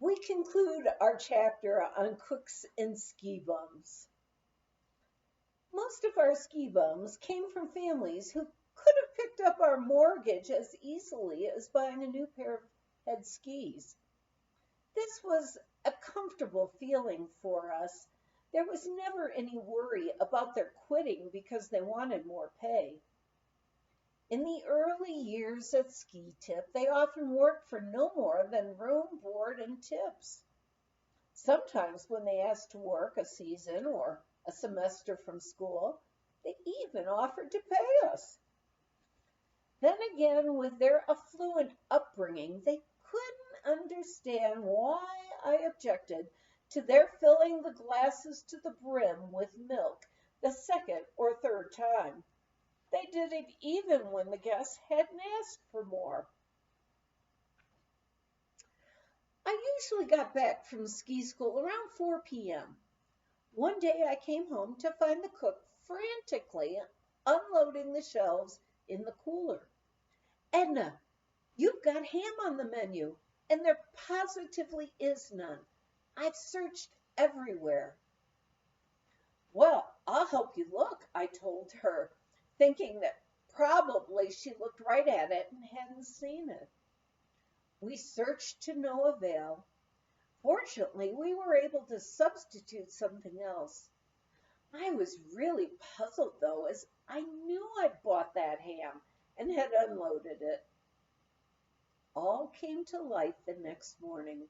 we conclude our chapter on cooks and ski bums. Most of our ski bums came from families who could have picked up our mortgage as easily as buying a new pair of head skis. This was a comfortable feeling for us. There was never any worry about their quitting because they wanted more pay. In the early years at Ski Tip, they often worked for no more than room, board, and tips. Sometimes when they asked to work a season or a semester from school, they even offered to pay us. Then again, with their affluent upbringing, they couldn't understand why I objected to their filling the glasses to the brim with milk the second or third time. They did it even when the guests hadn't asked for more. I usually got back from ski school around 4 p.m. One day I came home to find the cook frantically unloading the shelves in the cooler. Edna, you've got ham on the menu, and there positively is none. I've searched everywhere. Well, I'll help you look, I told her, thinking that probably she looked right at it and hadn't seen it. We searched to no avail. Fortunately, we were able to substitute something else. I was really puzzled, though, as I knew I'd bought that ham and had unloaded it. All came to light the next morning.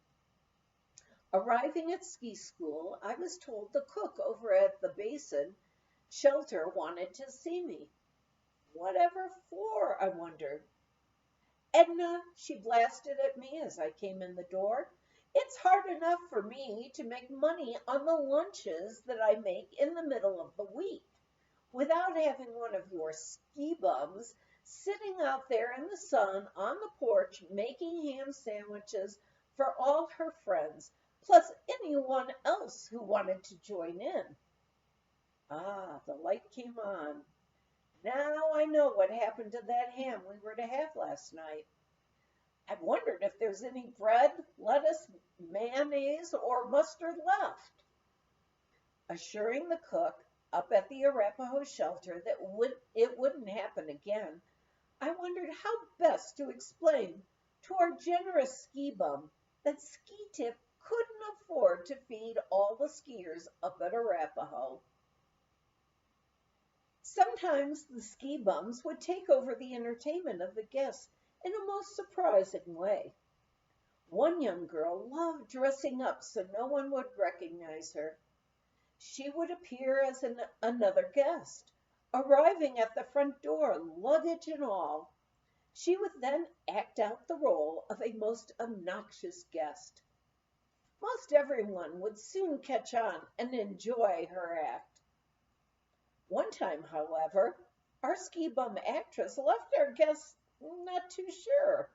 Arriving at ski school, I was told the cook over at the basin shelter wanted to see me. Whatever for, I wondered. Edna, she blasted at me as I came in the door. It's hard enough for me to make money on the lunches that I make in the middle of the week without having one of your ski bums sitting out there in the sun on the porch making ham sandwiches for all her friends, plus anyone else who wanted to join in. Ah, the light came on. Now I know what happened to that ham we were to have last night. I wondered if there's any bread, lettuce, mayonnaise, or mustard left. Assuring the cook up at the Arapaho shelter that it wouldn't happen again, I wondered how best to explain to our generous ski bum that Ski Tip couldn't afford to feed all the skiers up at Arapaho. Sometimes the ski bums would take over the entertainment of the guests in a most surprising way. One young girl loved dressing up so no one would recognize her. She would appear as another guest, arriving at the front door, luggage and all. She would then act out the role of a most obnoxious guest. Most everyone would soon catch on and enjoy her act. One time, however, our ski bum actress left our guests not too sure.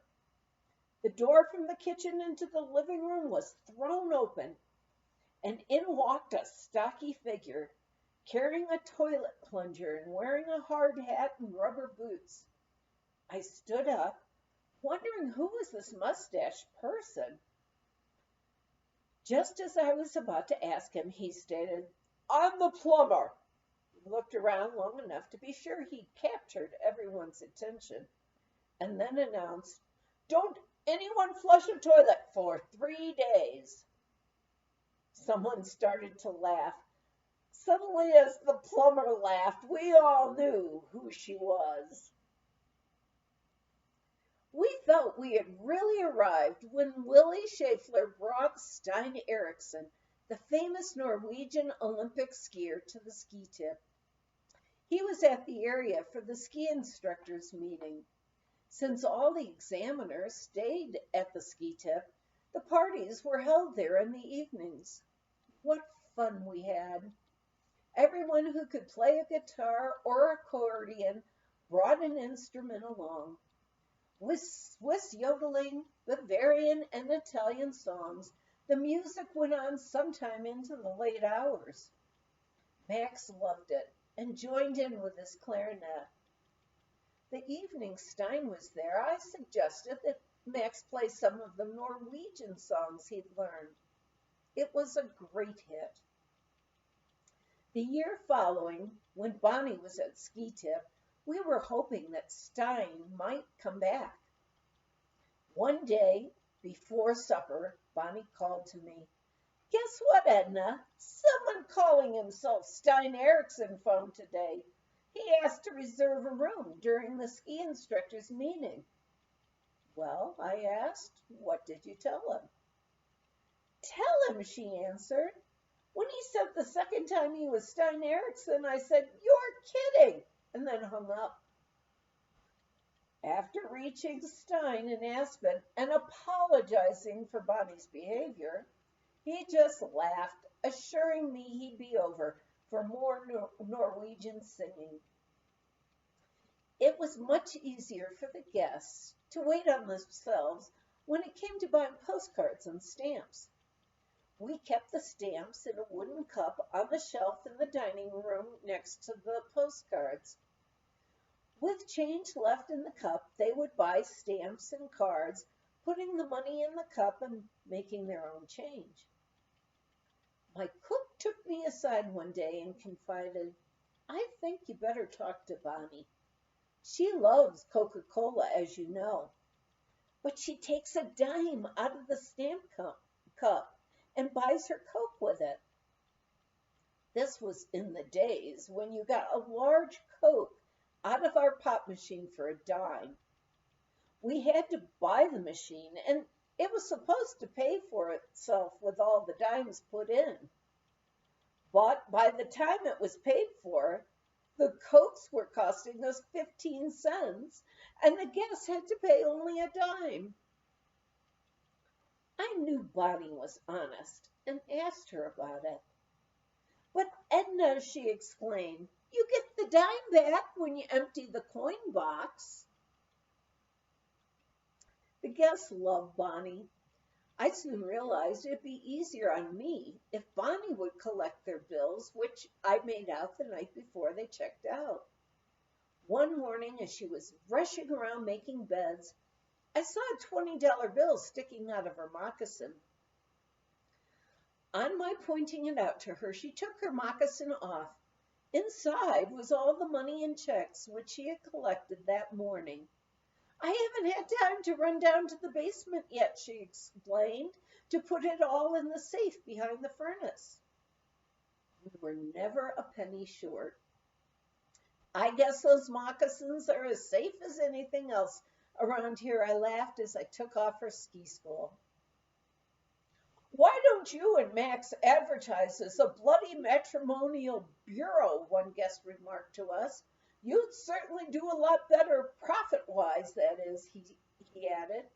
The door from the kitchen into the living room was thrown open, and in walked a stocky figure, carrying a toilet plunger and wearing a hard hat and rubber boots. I stood up, wondering who was this mustached person. Just as I was about to ask him, he stated, "I'm the plumber." He looked around long enough to be sure he'd captured everyone's attention, and then announced, "Don't anyone flush a toilet for 3 days." Someone started to laugh. Suddenly, as the plumber laughed, we all knew who she was. We felt we had really arrived when Willie Schaeffler brought Stein Eriksen, the famous Norwegian Olympic skier, to the ski tip. He was at the area for the ski instructors meeting. Since all the examiners stayed at the ski tip, the parties were held there in the evenings. What fun we had! Everyone who could play a guitar or accordion brought an instrument along. With Swiss yodeling, Bavarian, and Italian songs, the music went on sometime into the late hours. Max loved it and joined in with his clarinet. The evening Stein was there, I suggested that Max play some of the Norwegian songs he'd learned. It was a great hit. The year following, when Bonnie was at ski tip, we were hoping that Stein might come back. One day, before supper, Bonnie called to me, "Guess what, Edna? Someone calling himself Stein Erikson phoned today. He asked to reserve a room during the ski instructors' meeting." "Well," I asked, "what did you tell him?" "Tell him," she answered. "When he said the second time he was Stein Erikson, I said, 'You're kidding,' and then hung up." After reaching Stein in Aspen and apologizing for Bonnie's behavior, he just laughed, assuring me he'd be over for more Norwegian singing. It was much easier for the guests to wait on themselves when it came to buying postcards and stamps. We kept the stamps in a wooden cup on the shelf in the dining room next to the postcards. With change left in the cup, they would buy stamps and cards, putting the money in the cup and making their own change. My cook took me aside one day and confided, "I think you better talk to Bonnie. She loves Coca-Cola, as you know, but she takes a dime out of the stamp cup and buys her Coke with it." This was in the days when you got a large Coke out of our pop machine for a dime. We had to buy the machine, and it was supposed to pay for itself with all the dimes put in. But by the time it was paid for, the Cokes were costing us 15 cents, and the guests had to pay only a dime. I knew Bonnie was honest and asked her about it. "But Edna," she exclaimed, "you get the dime back when you empty the coin box." The guests loved Bonnie. I soon realized it'd be easier on me if Bonnie would collect their bills, which I made out the night before they checked out. One morning, as she was rushing around making beds, I saw a $20 bill sticking out of her moccasin. On my pointing it out to her, she took her moccasin off. Inside was all the money and checks which she had collected that morning. "I haven't had time to run down to the basement yet," she explained, "to put it all in the safe behind the furnace." We were never a penny short. "I guess those moccasins are as safe as anything else around here," I laughed as I took off her ski school. "Why don't you and Max advertise as a bloody matrimonial bureau?" one guest remarked to us. "You'd certainly do a lot better profit-wise, that is," he added.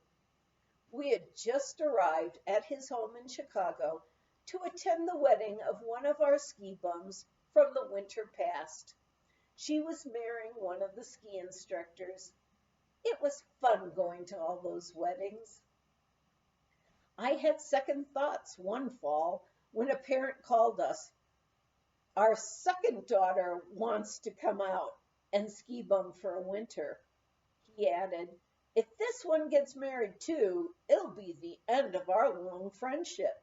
We had just arrived at his home in Chicago to attend the wedding of one of our ski bums from the winter past. She was marrying one of the ski instructors. It was fun going to all those weddings. I had second thoughts one fall when a parent called us. "Our second daughter wants to come out and ski bum for a winter." He added, "If this one gets married too, it'll be the end of our long friendship."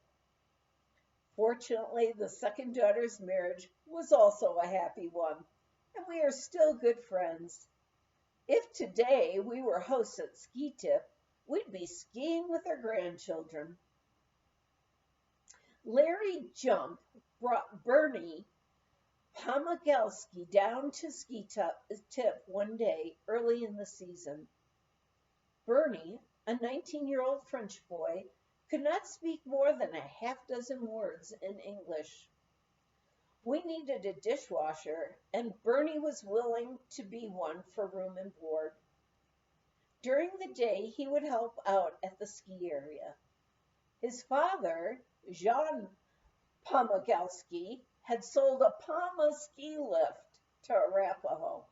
Fortunately, the second daughter's marriage was also a happy one, and we are still good friends. If today we were hosts at Ski Tip, we'd be skiing with our grandchildren. Larry Jump brought Bernie Pomagalski down to Ski Tip one day early in the season. Bernie, a 19-year-old French boy, could not speak more than a half dozen words in English. We needed a dishwasher, and Bernie was willing to be one for room and board. During the day, he would help out at the ski area. His father, Jean Pomagalski, had sold a Pama ski lift to Arapahoe.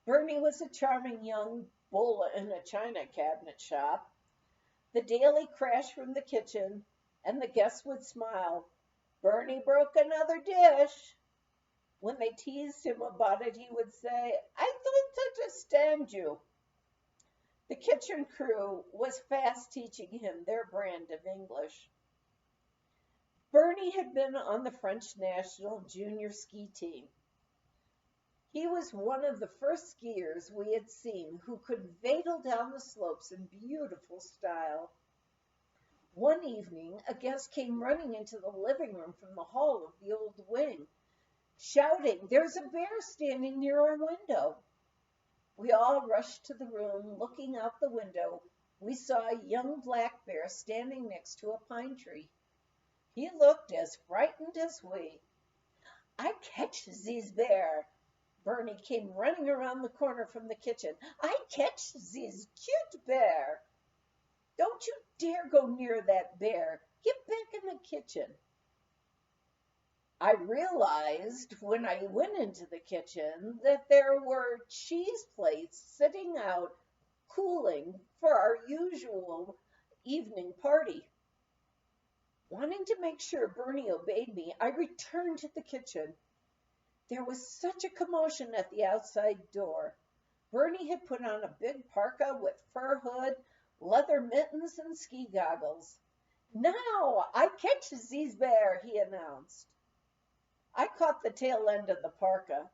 Bernie was a charming young bull in a china cabinet shop. The daily crash from the kitchen, and the guests would smile. "Bernie broke another dish." When they teased him about it, he would say, "I don't understand you." The kitchen crew was fast teaching him their brand of English. Bernie had been on the French national junior ski team. He was one of the first skiers we had seen who could vadel down the slopes in beautiful style. One evening, a guest came running into the living room from the hall of the old wing, shouting, "There's a bear standing near our window." We all rushed to the room. Looking out the window, we saw a young black bear standing next to a pine tree. He looked as frightened as we. "I catch this bear." Bernie came running around the corner from the kitchen. "I catch this cute bear." "Don't you dare go near that bear. Get back in the kitchen." I realized when I went into the kitchen that there were cheese plates sitting out cooling for our usual evening party. Wanting to make sure Bernie obeyed me, I returned to the kitchen. There was such a commotion at the outside door. Bernie had put on a big parka with fur hood, leather mittens, and ski goggles. "Now I catch this bear," he announced. I caught the tail end of the parka.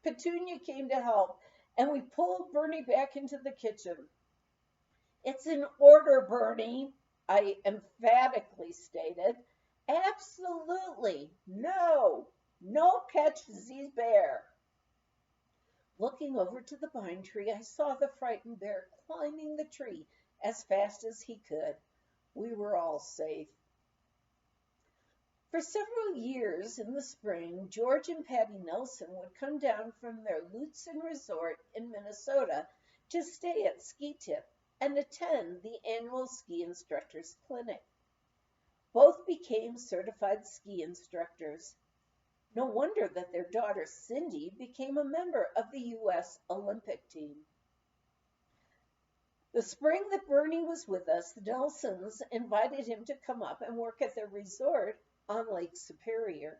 Petunia came to help, and we pulled Bernie back into the kitchen. "It's in order, Bernie," I emphatically stated. "Absolutely. No. No catch this bear." Looking over to the pine tree, I saw the frightened bear climbing the tree as fast as he could. We were all safe. For several years in the spring, George and Patty Nelson would come down from their Lutsen resort in Minnesota to stay at Ski Tip and attend the annual ski instructors clinic. Both became certified ski instructors. No wonder that their daughter Cindy became a member of the U.S. Olympic team. The spring that Bernie was with us, the Nelsons invited him to come up and work at their resort on Lake Superior.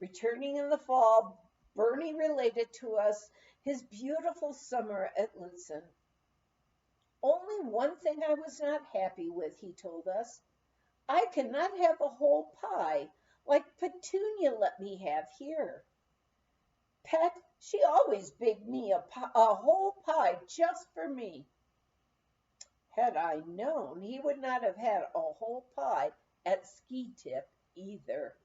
Returning in the fall, Bernie related to us his beautiful summer at Lutsen. "Only one thing I was not happy with," he told us. "I cannot have a whole pie like Petunia let me have here. Pet, she always baked me a whole pie just for me." Had I known, he would not have had a whole pie at Ski Tip either.